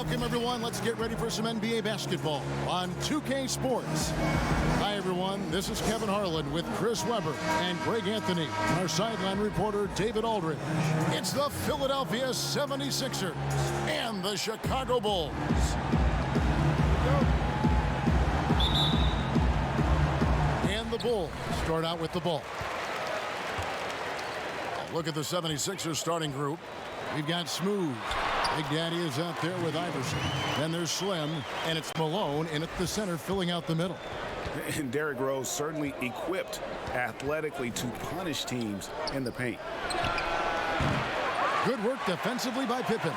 Welcome, everyone. Let's get ready for some NBA basketball on 2K Sports. Hi, everyone. This is Kevin Harlan with Chris Webber and Greg Anthony, our sideline reporter, David Aldridge. It's the Philadelphia 76ers and the Chicago Bulls. And the Bulls start out with the ball. Look at the 76ers starting group. We've got Smooth. Big Daddy is out there with Iverson. Then there's Slim, and it's Malone in at the center, filling out the middle. And Derrick Rose certainly equipped athletically to punish teams in the paint. Good work defensively by Pippen.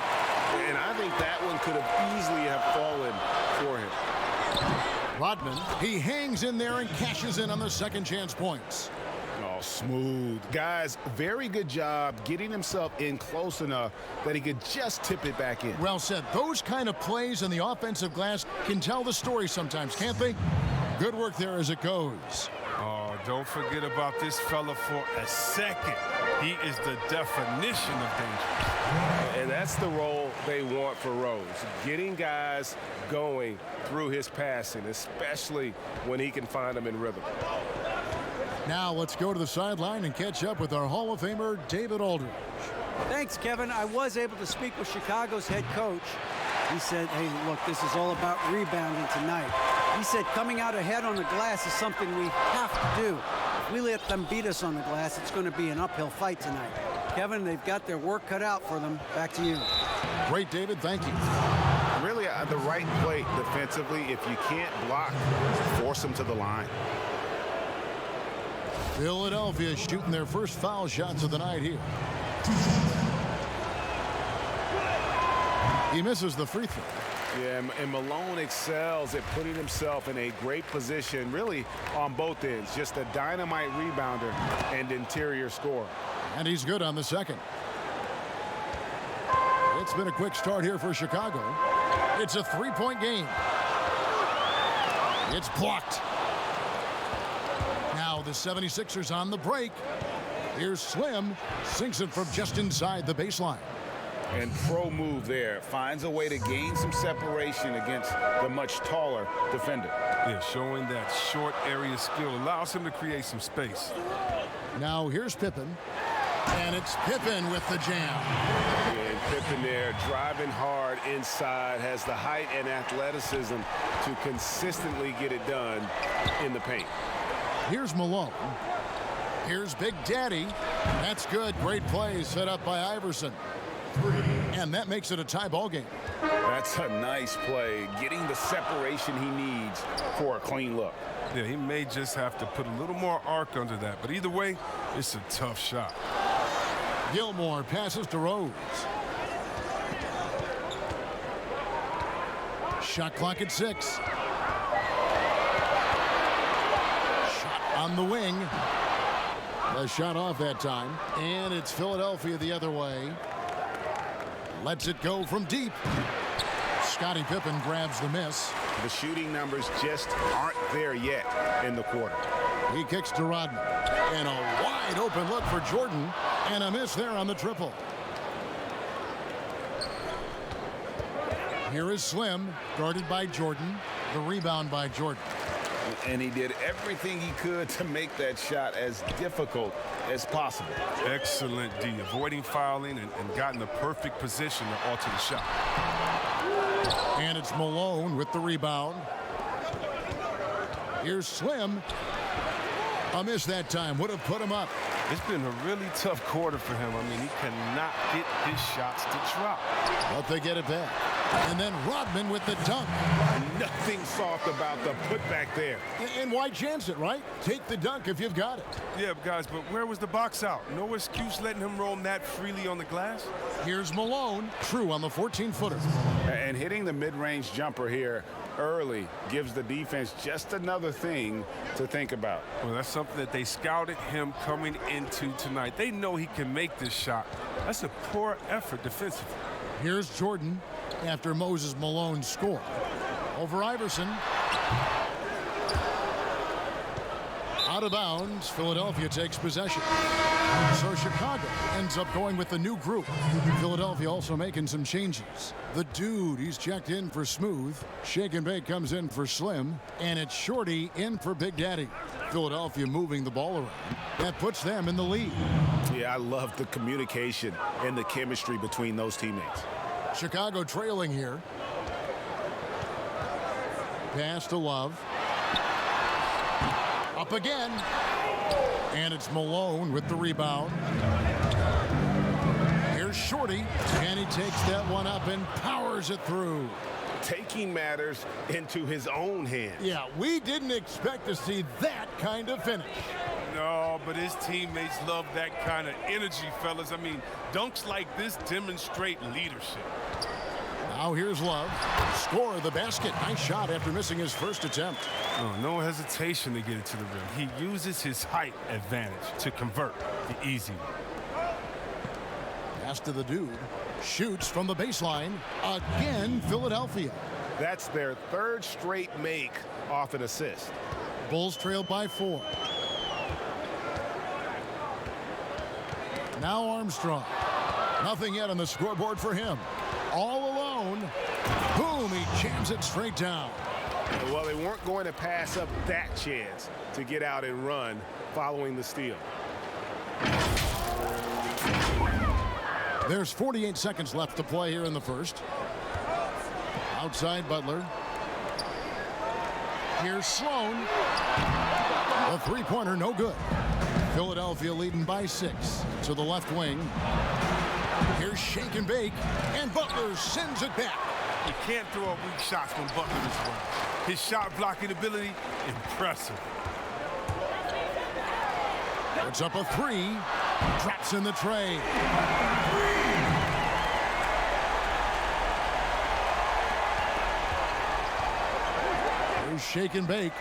And I think that one could have easily have fallen for him. Rodman, he hangs in there and cashes in on the second chance points. Oh, Smooth. Guys, very good job getting himself in close enough that he could just tip it back in. Well said. Those kind of plays in the offensive glass can tell the story sometimes, can't they? Good work there as it goes. Oh, don't forget about this fella for a second. He is the definition of danger. And that's the role they want for Rose, getting guys going through his passing, especially when he can find them in rhythm. Now let's go to the sideline and catch up with our Hall of Famer, David Aldridge. Thanks, Kevin. I was able to speak with Chicago's head coach. He said, hey, look, this is all about rebounding tonight. He said coming out ahead on the glass is something we have to do. If we let them beat us on the glass, it's going to be an uphill fight tonight. Kevin, they've got their work cut out for them. Back to you. Great, David. Thank you. Really, the right play defensively. If you can't block, force them to the line. Philadelphia shooting their first foul shots of the night here. He misses the free throw. Yeah, and Malone excels at putting himself in a great position, really on both ends. Just a dynamite rebounder and interior scorer. And he's good on the second. It's been a quick start here for Chicago. It's a three-point game. It's blocked. Now the 76ers on the break. Here's Slim. Sinks it from just inside the baseline. And pro move there. Finds a way to gain some separation against the much taller defender. Yeah, showing that short area skill allows him to create some space. Now here's Pippen. And it's Pippen with the jam. And Pippen there driving hard inside, has the height and athleticism to consistently get it done in the paint. Here's Malone. Here's Big Daddy. That's good. Great play set up by Iverson. And that makes it a tie ball game. That's a nice play, getting the separation he needs for a clean look. Yeah, he may just have to put a little more arc under that, but either way, it's a tough shot. Gilmore passes to Rose. Shot clock at 6. Shot on the wing. The shot off that time. And it's Philadelphia the other way. Lets it go from deep. Scottie Pippen grabs the miss. The shooting numbers just aren't there yet in the quarter. He kicks to Rodman. And a wide open look for Jordan. And a miss there on the triple. Here is Slim, guarded by Jordan. The rebound by Jordan. And he did everything he could to make that shot as difficult as possible. Excellent D, avoiding fouling and gotten the perfect position to alter the shot. And it's Malone with the rebound. Here's Slim. A miss that time. Would have put him up. It's been a really tough quarter for him. I mean, he cannot get his shots to drop. But they get it back. And then Rodman with the dunk. Nothing soft about the putback there. And why chance it, right? Take the dunk if you've got it. Yeah, guys, but where was the box out? No excuse letting him roam that freely on the glass. Here's Malone. True on the 14-footer. And hitting the mid-range jumper here early gives the defense just another thing to think about. Well, that's something that they scouted him coming into tonight. They know he can make this shot. That's a poor effort defensively. Here's Jordan after Moses Malone scored. Over Iverson. Out of bounds. Philadelphia takes possession. So Chicago ends up going with the new group. Philadelphia also making some changes. The Dude, he's checked in for Smooth. Shake and Bake comes in for Slim. And it's Shorty in for Big Daddy. Philadelphia moving the ball around. That puts them in the lead. Yeah, I love the communication and the chemistry between those teammates. Chicago trailing here. Pass to Love. Up again. And it's Malone with the rebound. Here's Shorty. And he takes that one up and powers it through. Taking matters into his own hands. Yeah, we didn't expect to see that kind of finish. No, but his teammates love that kind of energy, fellas. I mean, dunks like this demonstrate leadership. Now here's Love. Score the basket. Nice shot after missing his first attempt. Oh, no hesitation to get it to the rim. He uses his height advantage to convert the easy one. Pass to the Dude. Shoots from the baseline. Again, Philadelphia. That's their third straight make off an assist. Bulls trail by 4. Now Armstrong. Nothing yet on the scoreboard for him. All alone. Boom, he jams it straight down. Well, they weren't going to pass up that chance to get out and run following the steal. There's 48 seconds left to play here in the first. Outside Butler. Here's Sloan. The three-pointer no good. Philadelphia leading by 6 to the left wing. Here's Shake and Bake, and Butler sends it back. You can't throw up weak shots when Butler is well. His shot blocking ability, impressive. Puts up a 3. Drops in the tray. Here's Shake and Bake.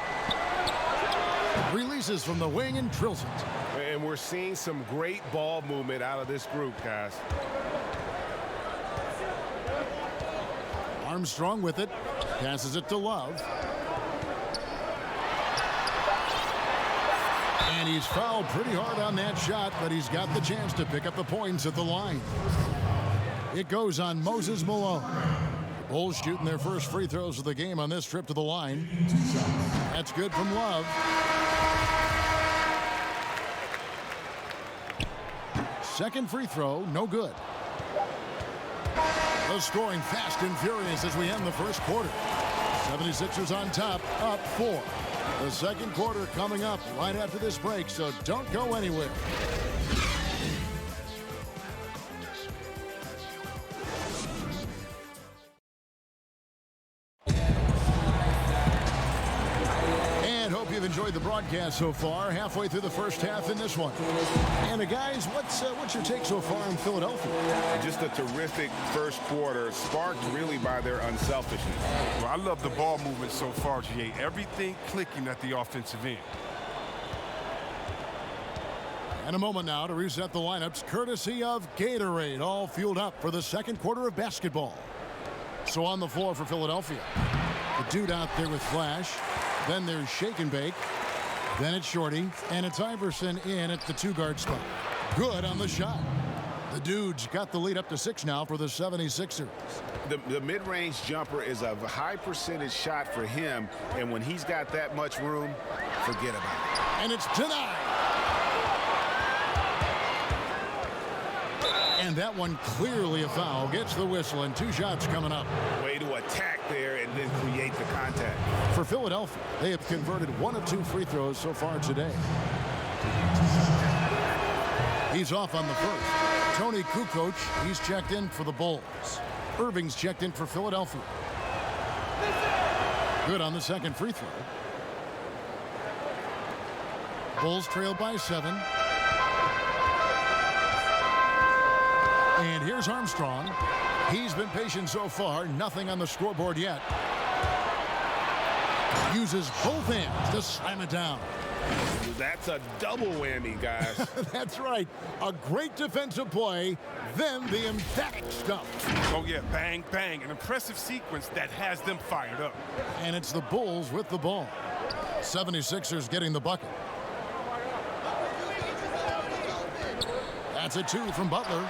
Releases from the wing and drills it. And we're seeing some great ball movement out of this group, guys. Armstrong with it. Passes it to Love. And he's fouled pretty hard on that shot, but he's got the chance to pick up the points at the line. It goes on Moses Malone. The Bulls shooting their first free throws of the game on this trip to the line. That's good from Love. Second free throw, no good. The scoring fast and furious as we end the first quarter. 76ers on top, up 4. The second quarter coming up right after this break, so don't go anywhere. Hope you've enjoyed the broadcast so far. Halfway through the first half in this one. And guys, what's your take so far in Philadelphia? Just a terrific first quarter, sparked really by their unselfishness. Well, I love the ball movement so far, GA. Everything clicking at the offensive end. And a moment now to reset the lineups, courtesy of Gatorade, all fueled up for the second quarter of basketball. So on the floor for Philadelphia, the Dude out there with Flash. Then there's Shake and Bake. Then it's Shorty. And it's Iverson in at the 2-guard spot. Good on the shot. The Dude's got the lead up to 6 now for the 76ers. The mid-range jumper is a high percentage shot for him. And when he's got that much room, forget about it. And it's denied. And that one clearly a foul. Gets the whistle and 2 shots coming up. Way to attack there and then create the contact. For Philadelphia, they have converted 1 of 2 free throws so far today. He's off on the first. Tony Kukoc, he's checked in for the Bulls. Irving's checked in for Philadelphia. Good on the second free throw. Bulls trail by 7. And here's Armstrong. He's been patient so far. Nothing on the scoreboard yet. Uses both hands to slam it down. That's a double whammy, guys. That's right. A great defensive play, then the emphatic stuff. Oh, yeah, bang, bang. An impressive sequence that has them fired up. And it's the Bulls with the ball. 76ers getting the bucket. That's a 2 from Butler.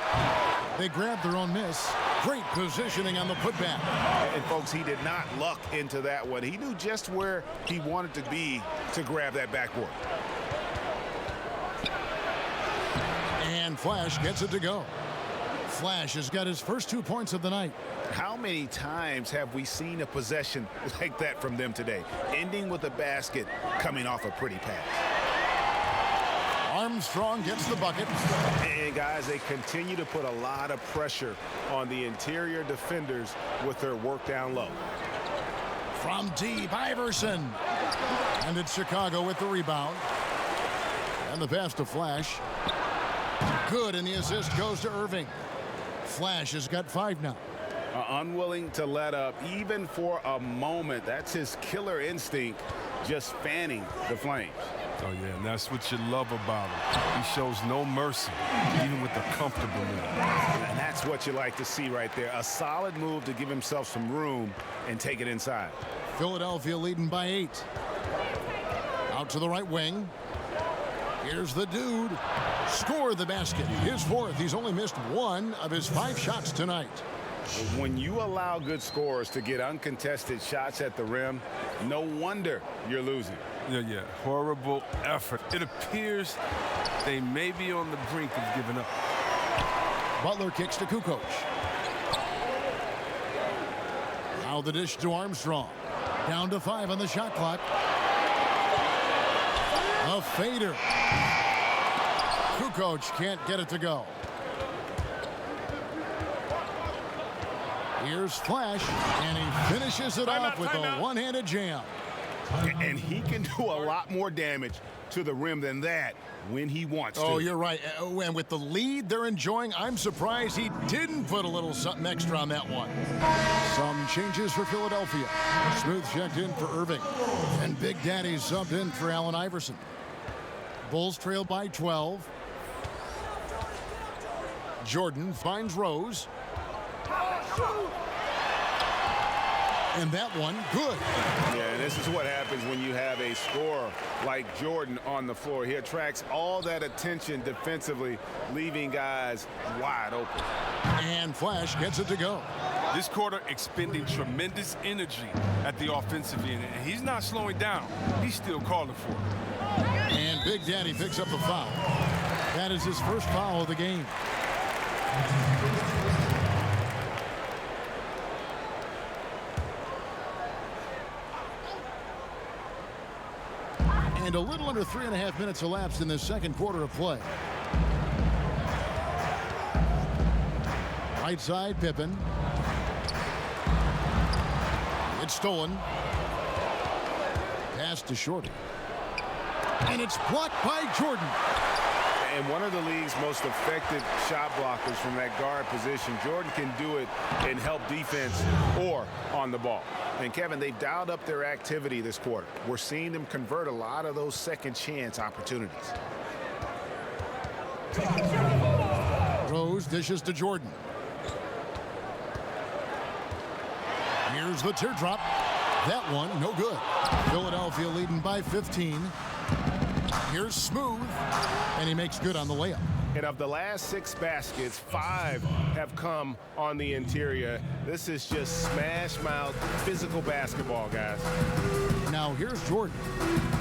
They grabbed their own miss. Great positioning on the putback. And folks, he did not luck into that one. He knew just where he wanted to be to grab that backboard. And Flash gets it to go. Flash has got his first 2 points of the night. How many times have we seen a possession like that from them today? Ending with a basket, coming off a pretty pass. Armstrong gets the bucket. And guys, they continue to put a lot of pressure on the interior defenders with their work down low. From deep, Iverson. And it's Chicago with the rebound. And the pass to Flash. Good, and the assist goes to Irving. Flash has got 5 now. Unwilling to let up even for a moment. That's his killer instinct, just fanning the flames. Oh, yeah, and that's what you love about him. He shows no mercy, even with the comfortable move. And that's what you like to see right there. A solid move to give himself some room and take it inside. Philadelphia leading by 8. Out to the right wing. Here's the dude. Score the basket. His 4th. He's only missed 1 of his 5 shots tonight. When you allow good scorers to get uncontested shots at the rim, no wonder you're losing. Yeah, horrible effort. It appears they may be on the brink of giving up. Butler kicks to Kukoc. Now the dish to Armstrong. Down to 5 on the shot clock. A fader. Kukoc can't get it to go. Here's Flash, and he finishes it off with a one-handed jam. And he can do a lot more damage to the rim than that when he wants to. Oh, you're right. And with the lead they're enjoying, I'm surprised he didn't put a little something extra on that one. Some changes for Philadelphia. Smooth checked in for Irving. And Big Daddy subbed in for Allen Iverson. Bulls trail by 12. Jordan finds Rose. And that one, good. Yeah, and this is what happens when you have a scorer like Jordan on the floor. He attracts all that attention defensively, leaving guys wide open. And Flash gets it to go. This quarter expending tremendous energy at the offensive end, and he's not slowing down. He's still calling for it. And Big Daddy picks up the foul. That is his first foul of the game. And a little under 3.5 minutes elapsed in the second quarter of play. Right side, Pippen. It's stolen. Pass to Shorty. And it's blocked by Jordan. And one of the league's most effective shot blockers from that guard position. Jordan can do it in help defense or on the ball. And Kevin, they've dialed up their activity this quarter. We're seeing them convert a lot of those second chance opportunities. Rose dishes to Jordan. Here's the teardrop. That one, no good. Philadelphia leading by 15. Here's Smooth, and he makes good on the layup. And of the last 6 baskets, 5 have come on the interior. This is just smash mouth physical basketball, guys. Now here's Jordan.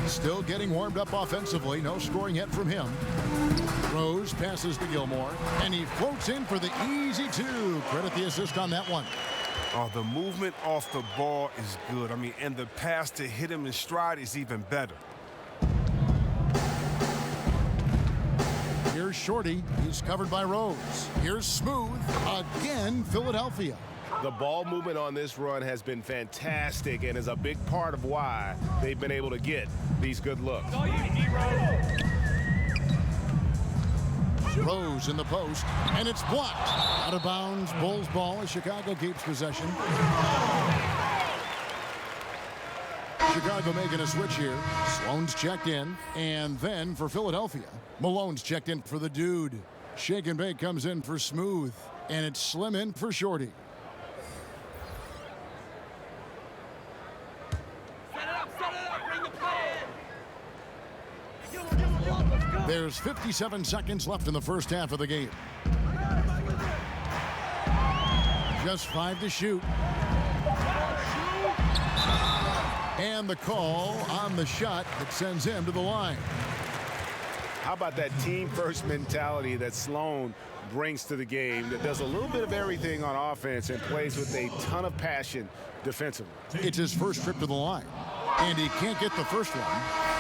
Still getting warmed up offensively. No scoring yet from him. Rose passes to Gilmore, and he floats in for the easy 2. Credit the assist on that one. Oh, the movement off the ball is good. I mean, and the pass to hit him in stride is even better. Here's Shorty. He's covered by Rose. Here's Smooth. Again, Philadelphia. The ball movement on this run has been fantastic and is a big part of why they've been able to get these good looks. Rose in the post, and it's blocked. Out of bounds, Bulls ball as Chicago keeps possession. Chicago making a switch here. Sloan's checked in, and then for Philadelphia, Malone's checked in for the dude. Shake and bake comes in for Smooth, and it's Slim in for Shorty. There's 57 seconds left in the first half of the game. Just 5 to shoot. And the call on the shot that sends him to the line. How about that team-first mentality that Sloan brings to the game, that does a little bit of everything on offense and plays with a ton of passion defensively. It's his first trip to the line, and he can't get the first one.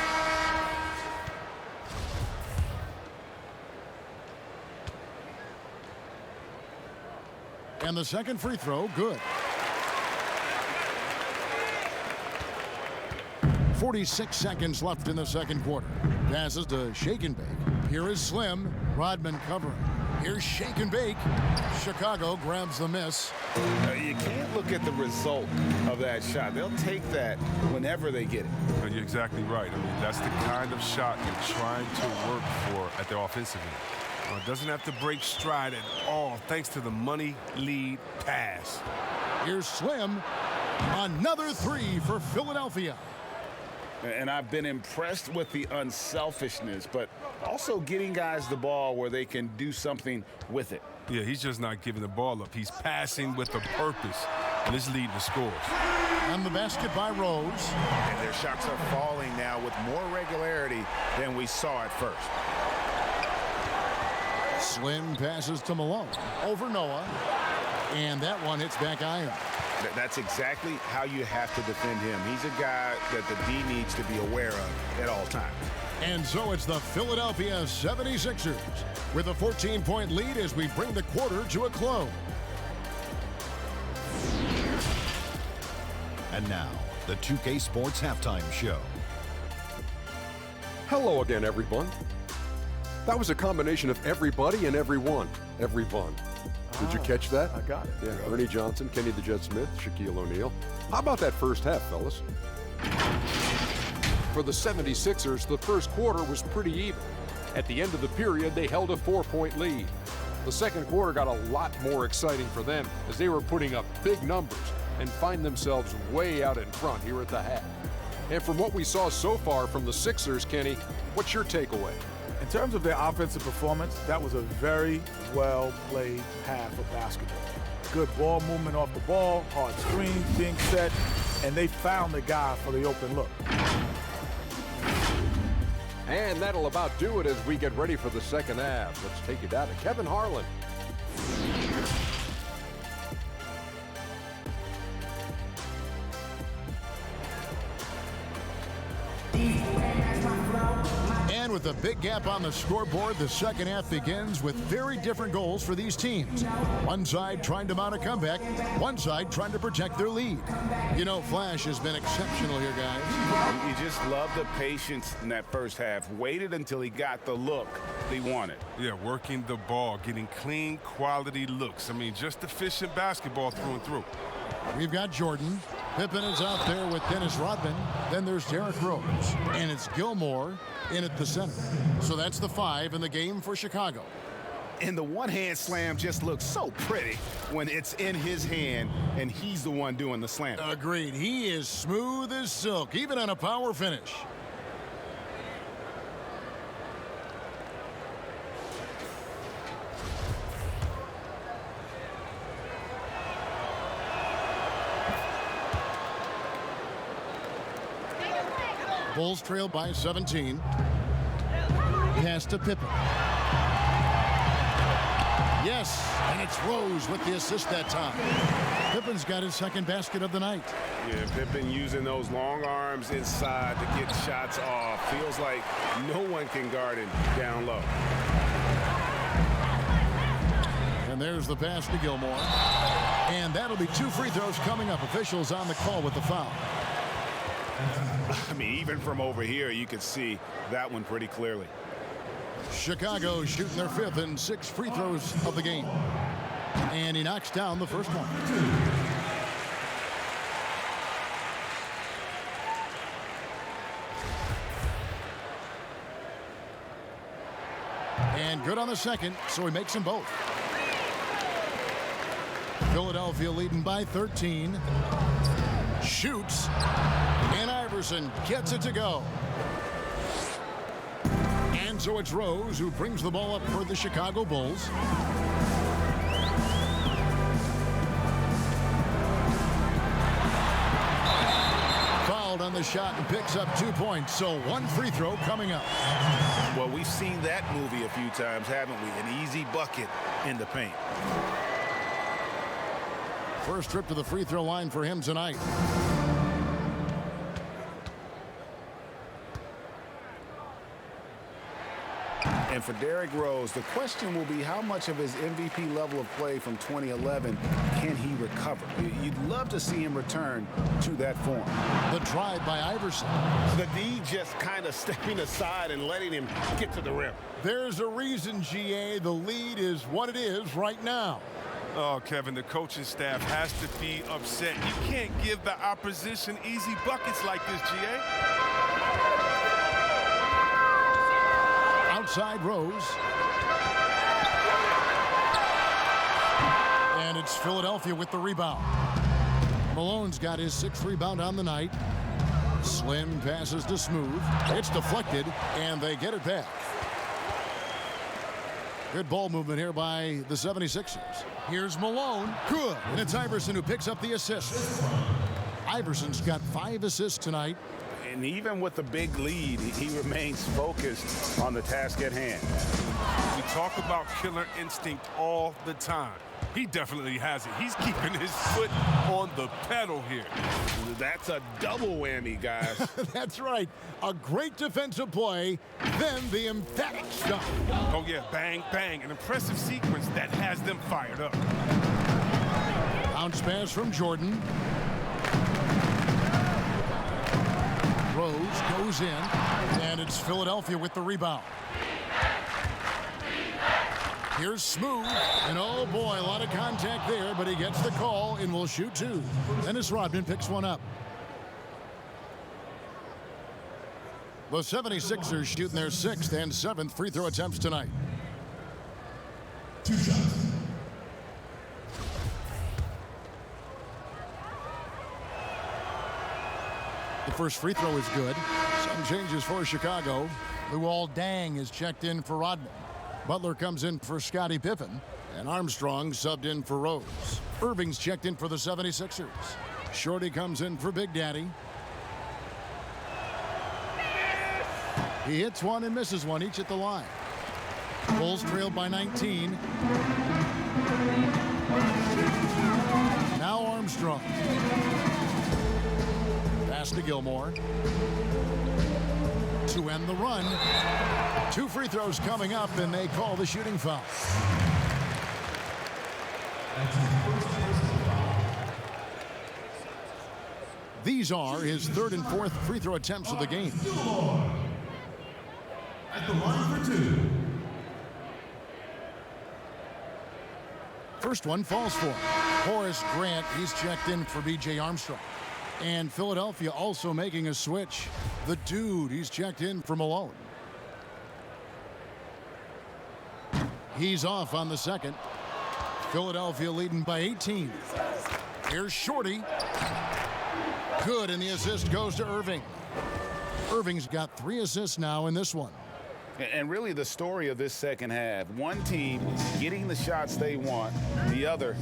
And the second free throw, good. 46 seconds left in the second quarter. Passes to Shake and Bake. Here is Slim. Rodman covering. Here's Shake and Bake. Chicago grabs the miss. You can't look at the result of that shot. They'll take that whenever they get it. You're exactly right. I mean, that's the kind of shot you're trying to work for at the offensive end. It doesn't have to break stride at all, thanks to the money lead pass. Here's Slim. Another three for Philadelphia. And I've been impressed with the unselfishness, but also getting guys the ball where they can do something with it. Yeah, he's just not giving the ball up. He's passing with a purpose, and it's leading to scores. And the basket by Rose. And their shots are falling now with more regularity than we saw at first. Slim passes to Malone. Over Noah. And that one hits back iron. That's exactly how you have to defend him. He's a guy that the D needs to be aware of at all times. And so it's the Philadelphia 76ers with a 14-point lead as we bring the quarter to a close. And now, the 2K Sports Halftime Show. Hello again, everyone. That was a combination of everybody and everyone. Everyone. Did you catch that? I got it. Yeah, Ernie Johnson, Kenny the Jet Smith, Shaquille O'Neal. How about that first half, fellas? For the 76ers, the first quarter was pretty even. At the end of the period, they held a 4-point lead. The second quarter got a lot more exciting for them as they were putting up big numbers and find themselves way out in front here at the half. And from what we saw so far from the Sixers, Kenny, what's your takeaway? In terms of their offensive performance, that was a very well-played half of basketball. Good ball movement off the ball, hard screens being set, and they found the guy for the open look. And that'll about do it as we get ready for the second half. Let's take it down to Kevin Harlan. And with a big gap on the scoreboard, the second half begins with very different goals for these teams. One side trying to mount a comeback, one side trying to protect their lead. You know, Flash has been exceptional here, guys. You just love the patience in that first half. Waited until he got the look he wanted. Yeah, working the ball, getting clean, quality looks. I mean, just efficient basketball through and through. We've got Jordan. Pippen is out there with Dennis Rodman. Then there's Derrick Rose. And it's Gilmore in at the center. So that's the 5 in the game for Chicago. And the one-hand slam just looks so pretty when it's in his hand and he's the one doing the slam. Agreed. He is smooth as silk, even on a power finish. Bulls trail by 17. Pass to Pippen. Yes, and it's Rose with the assist that time. Pippen's got his second basket of the night. Yeah, Pippen using those long arms inside to get shots off. Feels like no one can guard him down low. And there's the pass to Gilmore. And that'll be 2 free throws coming up. Officials on the call with the foul. I mean, even from over here, you could see that one pretty clearly. Chicago shooting their 5th and 6th free throws of the game. And he knocks down the first one. And good on the second, so he makes them both. Philadelphia leading by 13. Shoots. And Iverson gets it to go. And And so it's Rose who brings the ball up for the Chicago Bulls. Fouled on the shot and picks up 2 points. So one free throw coming up. Well, we've seen that movie a few times, haven't we? An easy bucket in the paint. First trip to the free throw line for him tonight. And for Derrick Rose, the question will be how much of his MVP level of play from 2011 can he recover? You'd love to see him return to that form. The drive by Iverson. The D just kind of stepping aside and letting him get to the rim. There's a reason, GA, the lead is what it is right now. Oh, Kevin, the coaching staff has to be upset. You can't give the opposition easy buckets like this, GA. Outside Rose. And it's Philadelphia with the rebound. Malone's got his 6th rebound on the night. Slim passes to Smooth. It's deflected, and they get it back. Good ball movement here by the 76ers. Here's Malone. Good. And it's Iverson who picks up the assist. Iverson's got 5 assists tonight. And even with the big lead, he remains focused on the task at hand. We talk about killer instinct all the time. He definitely has it. He's keeping his foot on the pedal here. That's a double whammy, guys. That's right. A great defensive play, then the emphatic shot. Oh, yeah, bang, bang. An impressive sequence that has them fired up. Bounce pass from Jordan. Rose goes in, and it's Philadelphia with the rebound. Here's Smooth, and oh boy, a lot of contact there, but he gets the call and will shoot 2. Dennis Rodman picks one up. The 76ers shooting their 6th and 7th free throw attempts tonight. 2 shots. The first free throw is good. Some changes for Chicago. Luol Deng is checked in for Rodman. Butler comes in for Scottie Pippen. And Armstrong subbed in for Rose. Irving's checked in for the 76ers. Shorty comes in for Big Daddy. He hits one and misses one, each at the line. Bulls trailed by 19. Now Armstrong. Pass to Gilmore. To end the run. 2 free throws coming up, and they call the shooting foul. These are his 3rd and 4th free throw attempts of the game. At the line for 2. First one falls for Horace Grant. He's checked in for B.J. Armstrong. And Philadelphia also making a switch. The dude, he's checked in for Malone. He's off on the second. Philadelphia leading by 18. Here's Shorty. Good, and the assist goes to Irving. Irving's got 3 assists now in this one. And really the story of this second half, one team getting the shots they want, the other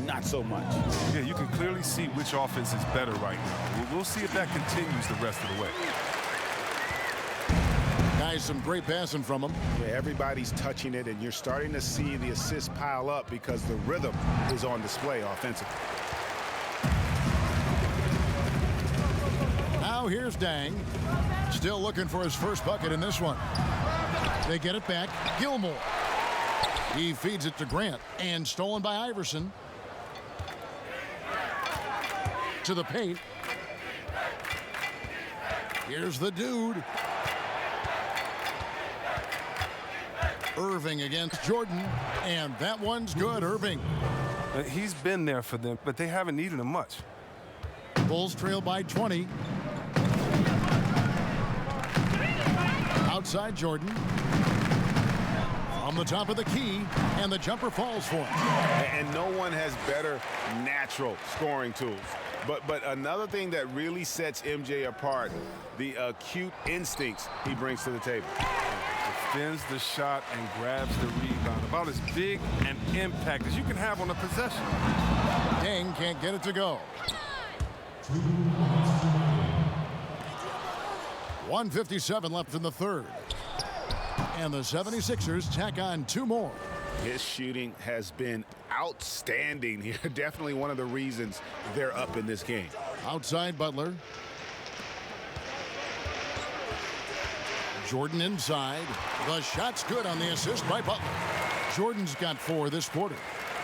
not so much. Yeah, you can clearly see which offense is better right now. We'll see if that continues the rest of the way. Guys, some great passing from him. Yeah, everybody's touching it, and you're starting to see the assists pile up because the rhythm is on display offensively. Now here's Deng. Still looking for his first bucket in this one. They get it back. Gilmore. He feeds it to Grant, and stolen by Iverson. To the paint. Here's the dude. Irving against Jordan, and that one's good. Irving. He's been there for them, but they haven't needed him much. Bulls trail by 20. Outside Jordan. On the top of the key, and the jumper falls for him. And no one has better natural scoring tools. But another thing that really sets MJ apart, the acute instincts he brings to the table. defends the shot and grabs the rebound. About as big an impact as you can have on a possession. Deng can't get it to go. 1:57 left in the third. And the 76ers tack on 2 more. His shooting has been outstanding here. Definitely one of the reasons they're up in this game. Outside Butler. Jordan inside. The shot's good on the assist by Butler. Jordan's got 4 this quarter.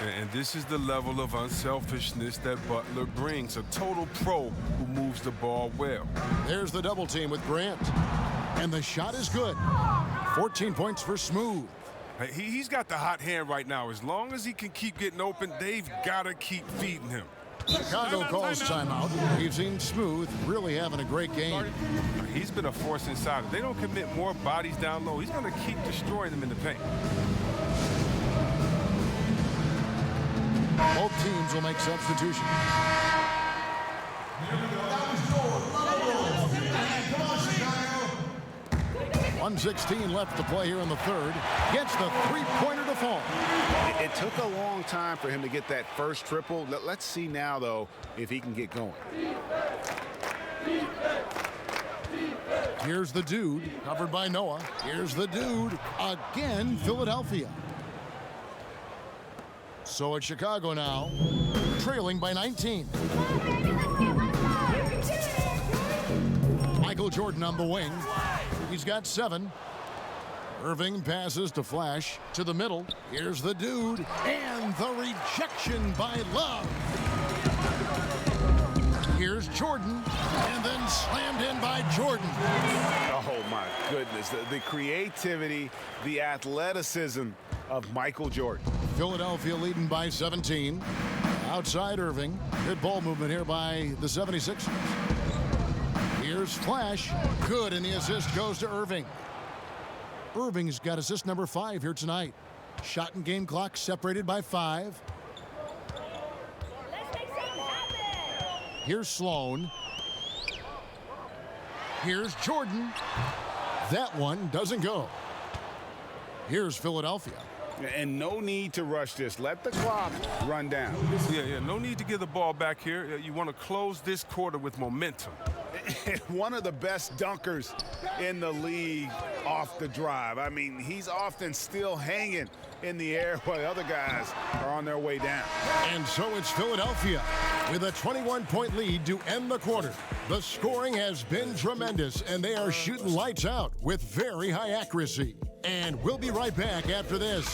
And this is the level of unselfishness that Butler brings. A total pro who moves the ball well. There's the double team with Grant. And the shot is good. 14 points for Smooth. He's got the hot hand right now. As long as he can keep getting open, they've got to keep feeding him. Chicago calls timeout. We've seen Smooth really having a great game. He's been a force inside. If they don't commit more bodies down low, he's going to keep destroying them in the paint. Both teams will make substitutions. 1:16 left to play here in the third. Gets the three-pointer to fall. It took a long time for him to get that first triple. Let's see now, though, if he can get going. Here's the dude, covered by Noah. Here's the dude, again, Philadelphia. So it's Chicago now, trailing by 19. Michael Jordan on the wing. He's got 7. Irving passes to Flash to the middle. Here's the dude, and the rejection by Love. Here's Jordan, and then slammed in by Jordan. Oh, my goodness. The creativity, the athleticism of Michael Jordan. Philadelphia leading by 17. Outside Irving. Good ball movement here by the 76ers. Here's Flash. Good, and the assist goes to Irving. Irving's got assist number 5 here tonight. Shot and game clock separated by 5. Here's Sloan. Here's Jordan. That one doesn't go. Here's Philadelphia. And no need to rush this. Let the clock run down. Yeah, no need to give the ball back here. You want to close this quarter with momentum. One of the best dunkers in the league off the drive. I mean, he's often still hanging in the air while the other guys are on their way down. And so it's Philadelphia with a 21-point lead to end the quarter. The scoring has been tremendous, and they are shooting lights out with very high accuracy. And we'll be right back after this.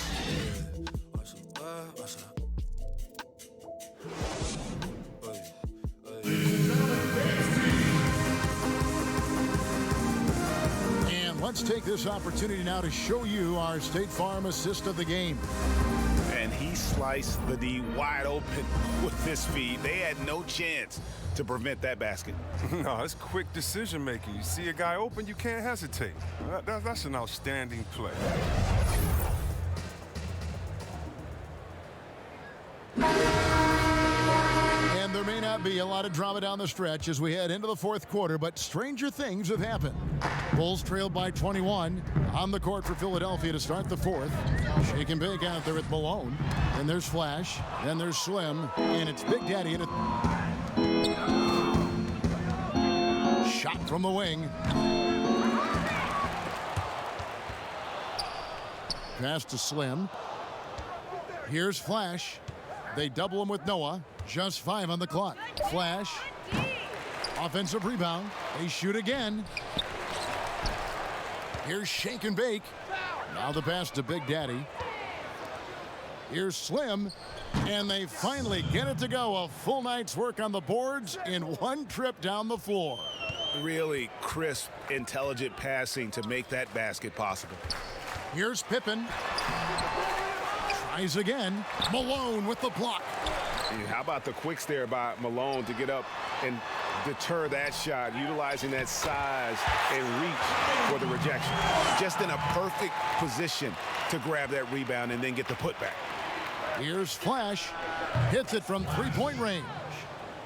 And let's take this opportunity now to show you our State Farm assist of the game. And he sliced the D wide open with this feed. They had no chance to prevent that basket. No, it's quick decision making. You see a guy open, you can't hesitate. That's an outstanding play. And there may not be a lot of drama down the stretch as we head into the fourth quarter, but stranger things have happened. Bulls trailed by 21 on the court for Philadelphia to start the fourth. Shake and bake out there with Malone. Then there's Flash. Then there's Slim. And it's Big Daddy at shot from the wing. Pass to Slim. Here's Flash. They double him with Noah. Just 5 on the clock. Flash. Offensive rebound. They shoot again. Here's Shake and Bake. Now the pass to Big Daddy. Here's Slim. And they finally get it to go. A full night's work on the boards in one trip down the floor. Really crisp, intelligent passing to make that basket possible. Here's Pippen. Tries again. Malone with the block. And how about the quicks there by Malone to get up and deter that shot, utilizing that size and reach for the rejection. Just in a perfect position to grab that rebound and then get the putback. Here's Flash. Hits it from three-point range.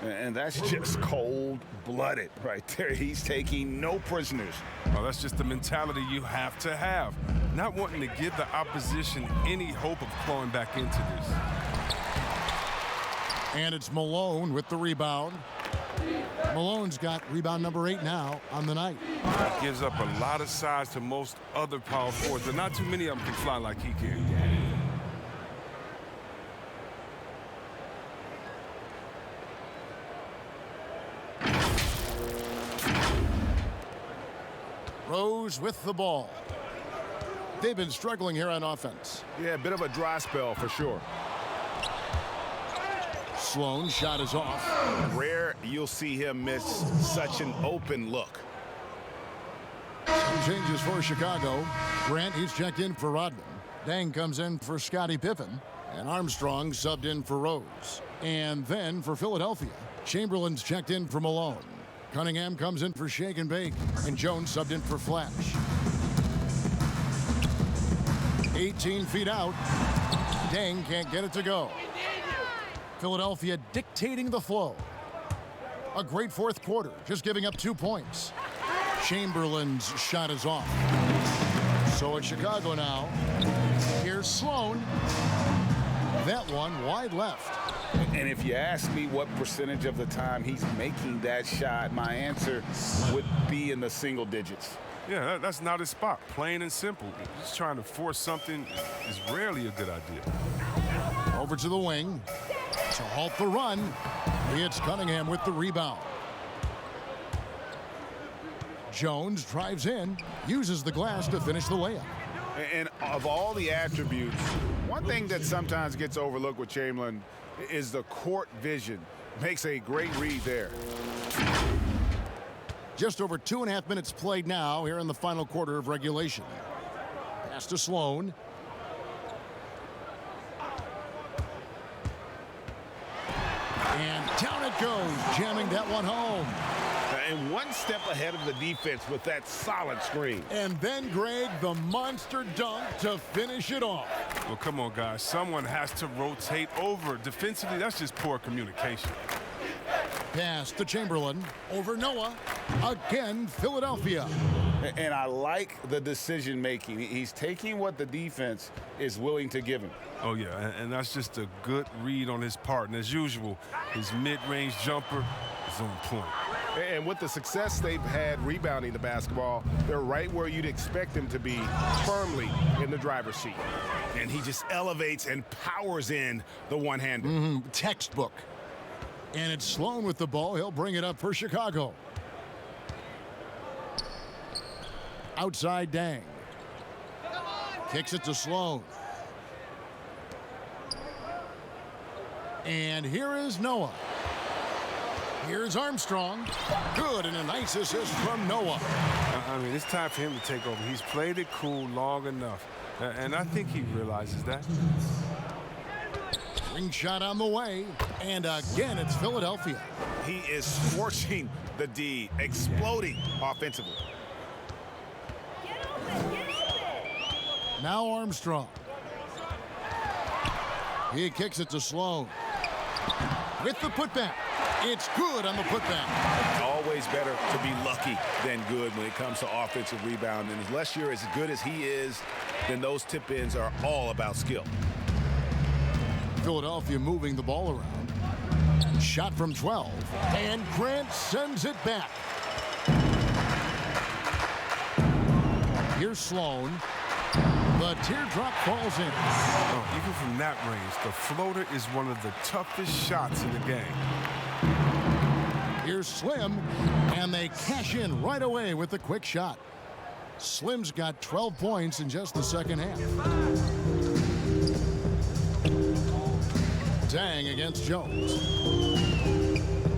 And that's just cold-blooded right there. He's taking no prisoners. Well, that's just the mentality you have to have. not wanting to give the opposition any hope of clawing back into this. And it's Malone with the rebound. Malone's got rebound number 8 now on the night. He gives up a lot of size to most other power forwards, but not too many of them can fly like he can. Rose with the ball. They've been struggling here on offense. Yeah, a bit of a dry spell for sure. Sloan shot is off. Rare you'll see him miss such an open look. Some changes for Chicago. Grant, he's checked in for Rodman. Dang comes in for Scottie Pippen. And Armstrong subbed in for Rose. And then for Philadelphia, Chamberlain's checked in for Malone. Cunningham comes in for Shake and Bake. And Jones subbed in for Flash. 18 feet out. Dang can't get it to go. Philadelphia dictating the flow. A great fourth quarter, just giving up 2 points. Chamberlain's shot is off. So it's Chicago now. Here's Sloan. That one wide left. And if you ask me what percentage of the time he's making that shot, my answer would be in the single digits. Yeah, that's not his spot. Plain and simple. Just trying to force something is rarely a good idea. Over to the wing. To halt the run, it's Cunningham with the rebound. Jones drives in, uses the glass to finish the layup. And of all the attributes, one thing that sometimes gets overlooked with Chamberlain is the court vision. Makes a great read there. Just over 2.5 minutes played now here in the final quarter of regulation. Pass to Sloan. And down it goes, jamming that one home. And one step ahead of the defense with that solid screen. And then, Greg, the monster dunk to finish it off. Well, come on, guys. Someone has to rotate over. Defensively, that's just poor communication. Pass to Chamberlain. Over Noah. Again, Philadelphia. And I like the decision making. He's taking what the defense is willing to give him. Oh, yeah, and that's just a good read on his part. And as usual, his mid-range jumper is on point. And with the success they've had rebounding the basketball, they're right where you'd expect them to be, firmly in the driver's seat. And he just elevates and powers in the one-hander. Textbook. And it's Sloan with the ball. He'll bring it up for Chicago. Outside Dang. Kicks it to Sloan. And here is Noah. Here's Armstrong. Good, and a nice assist from Noah. I mean, it's time for him to take over. He's played it cool long enough, and I think he realizes that. Ring shot on the way, and again, it's Philadelphia. He is scorching the D, exploding offensively. Now Armstrong. He kicks it to Sloan. With the putback. It's good on the putback. Always better to be lucky than good when it comes to offensive rebound. And unless you're as good as he is, then those tip-ins are all about skill. Philadelphia moving the ball around. Shot from 12. And Grant sends it back. Here's Sloan. The teardrop falls in. Oh, even from that range, the floater is one of the toughest shots in the game. Here's Slim, and they cash in right away with the quick shot. Slim's got 12 points in just the second half. Dang against Jones.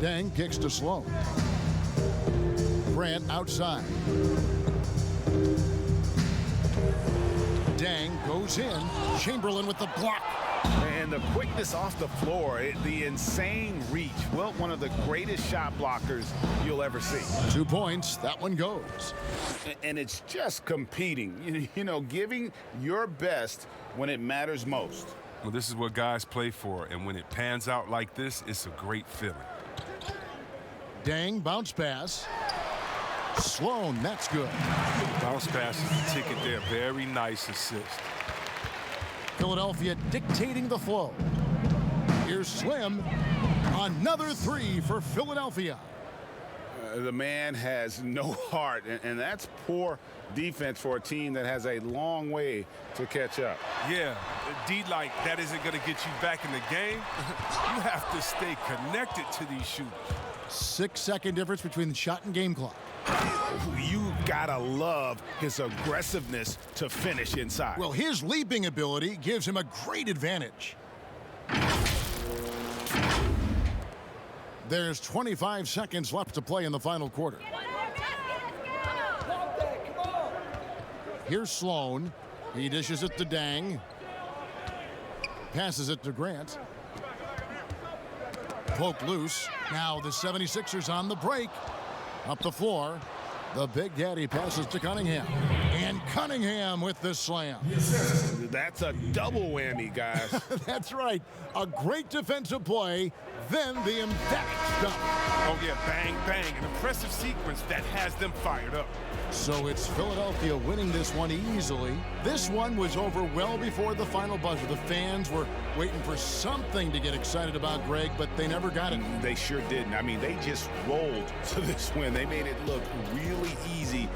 Dang kicks to Sloan. Grant outside. Dang goes in. Chamberlain with the block. And the quickness off the floor, the insane reach. Well, one of the greatest shot blockers you'll ever see. 2 points. That one goes. And it's just competing, you know, giving your best when it matters most. Well, this is what guys play for, and when it pans out like this, it's a great feeling. Dang bounce pass. Sloan, that's good. Bounce pass is the ticket there. Very nice assist. Philadelphia dictating the flow. Here's Slim. Another three for Philadelphia. The man has no heart, and that's poor defense for a team that has a long way to catch up. Yeah, D-like, that isn't going to get you back in the game. You have to stay connected to these shooters. 6-second difference between the shot and game clock. You gotta love his aggressiveness to finish inside. Well, his leaping ability gives him a great advantage. There's 25 seconds left to play in the final quarter. Here's Sloan. He dishes it to Dang. Passes it to Grant. Poke loose. Now the 76ers on the break. Up the floor. The Big Daddy passes to Cunningham. And Cunningham with the slam. That's a double whammy, guys. That's right. A great defensive play, then the emphatic stuff. Oh, yeah, bang, bang. An impressive sequence that has them fired up. So it's Philadelphia winning this one easily. This one was over well before the final buzzer. The fans were waiting for something to get excited about, Greg, but they never got it. They sure didn't. I mean, they just rolled to this win. They made it look really easy